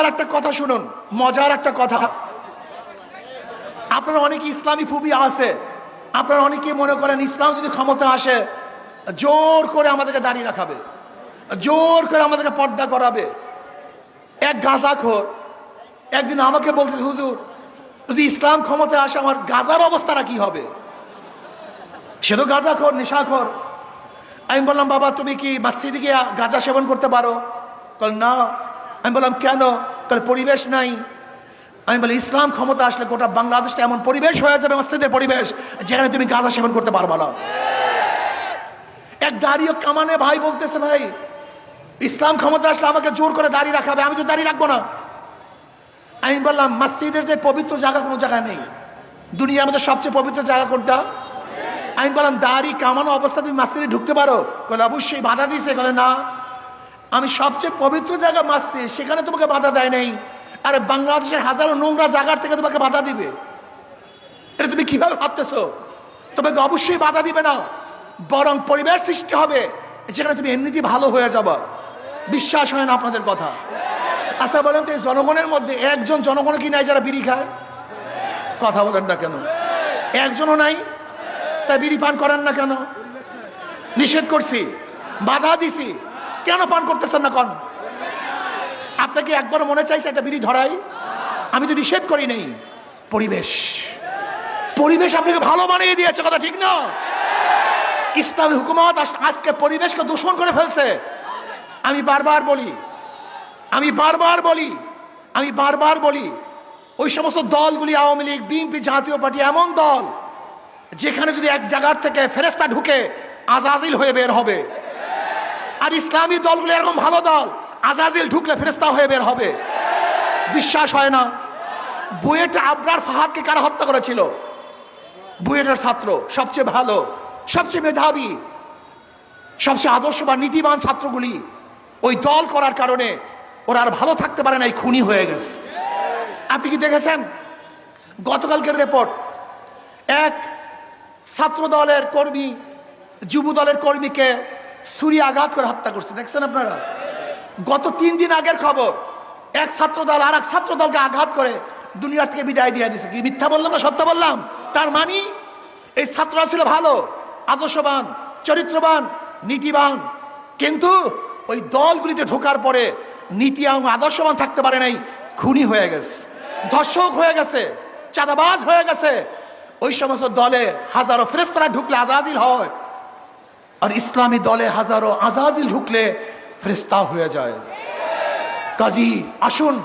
মজার একটা কথা শুনুন, মজার একটা কথা। আপনারা অনেকে ইসলামী ফুবি আছে, আপনারা অনেকে মনে করেন ইসলাম যদি ক্ষমতা আসে জোর করে আমাদেরকে দাঁড়িয়ে রাখাবে, জোর করে আমাদেরকে পর্দা করাবে। এক গাঁজাখোর একদিন আমাকে বলছে, হুজুর যদি ইসলাম ক্ষমতায় আসে আমার গাঁজার অবস্থাটা কি হবে? সে তো গাঁজাখোর, নেশাখোর। আমি বললাম, বাবা তুমি কি মসজিদে গিয়ে গাঁজা সেবন করতে পারো? বল না। আমি বললাম কেন? তাহলে পরিবেশ নাই। আমি বলি ইসলাম ক্ষমতা আসলে গোটা বাংলাদেশটা এমন পরিবেশ হয়ে যাবে, মসজিদের পরিবেশ, যেখানে তুমি গাঁজা সেবন করতে পারবা না। এক দাঁড়িয়ে কামানে ভাই বলতেছে, ভাই ইসলাম ক্ষমতা আসলে আমাকে জোর করে দাঁড়িয়ে রাখাবে, আমি তো দাঁড়িয়ে রাখবো না। আমি বললাম মসজিদের যে পবিত্র জায়গা কোনো জায়গায় নেই, দুনিয়ার মধ্যে সবচেয়ে পবিত্র জায়গা কোনটা? আমি বললাম দাড়ি কামানো অবস্থা তুমি মসজিদে ঢুকতে পারো? বলে অবশ্যই। বাধা দিয়েছে? বলে না, আমি সবচেয়ে পবিত্র জায়গা মসজিদ, সেখানে তোমাকে বাধা দেয় নাই। আরে বাংলাদেশের হাজারো নোংরা জায়গার থেকে তোমাকে বাধা দিবে? এটা তুমি কিভাবে ভাবতেছো? তোমাকে অবশ্যই বাধা দিবে না, বরং পরিবেশ সৃষ্টি হবে যেখানে তুমি এমনিতেই ভালো হয়ে যাবা। বিশ্বাস হয় না আপনাদের কথা? আচ্ছা বলেন তো, এই জনগণের মধ্যে একজন জনগণ কি নাই যারা বিড়ি খায়? কথা বলেন না কেন? একজনও নাই? তাই বিড়ি পান করেন না কেন? নিষেধ করছি, বাধা দিছি, কেন পান করতেছেন না? কোন আপনাকে একবার মনে চাইছে একটা বিড়ি ধরাই? আমি তো নিষেধ করি নেই। পরিবেশ, পরিবেশ আপনাকে ভালো বানিয়ে দিয়েছে, কথা ঠিক না? ইসলামী হুকুমত আজকে পরিবেশকে দূষণ করে ফেলছে। আমি বারবার বলি ওই সমস্ত দলগুলি, আওয়ামী লীগ, বিএনপি, জাতীয় পার্টি এমন দল যেখানে যদি এক জায়গার থেকে ফেরেশতা ঢুকে আজাজিল হয়ে বের হবে। আর ইসলামী দলগুলো এরকম ভালো দল, আজাজিল ঢুকলে ফেরেশতা হয়ে বের হবে। বিশ্বাস হয় না? বুয়েটে আবরার ফাহাদকে কারা হত্যা করেছিল? বুয়েটের ছাত্র, সবচেয়ে ভালো, সবচেয়ে মেধাবী, সবচেয়ে আদর্শবান, নীতিবান ছাত্রগুলি ওই দল করার কারণে ওরা আর ভালো থাকতে পারে নাই, খুনি হয়ে গেছে। আপনি কি দেখেছেন গতকালকের রিপোর্ট? এক ছাত্র দলের কর্মী যুব দলের কর্মীকে ছুরি আঘাত করে হত্যা করছে, দেখছেন আপনারা? গত 3 দিন আগের খবর, এক ছাত্র দল আর এক ছাত্র দলকে আঘাত করে দুনিয়ার থেকে বিদায় দিয়ে দিয়েছে। কি মিথ্যা বললাম না সত্য বললাম? তার মানে এই ছাত্ররা ছিল ভালো, আদর্শবান, চরিত্রবান, নীতিবান, কিন্তু ওই দলগুলিতে ঢোকার পরে নীতি এবং আদর্শবান থাকতে পারে নাই, খুনি হয়ে গেছে, ধর্ষক হয়ে গেছে, চাঁদাবাজ হয়ে গেছে। ওই সমস্ত দলে হাজারো ফেরেশতারা ঢুকলে আজাজিল হয়, আর ইসলামী দলে হাজারো আজাজিল ঢুকলে ফেরেশতা হয়ে যায়। কাজী আসুন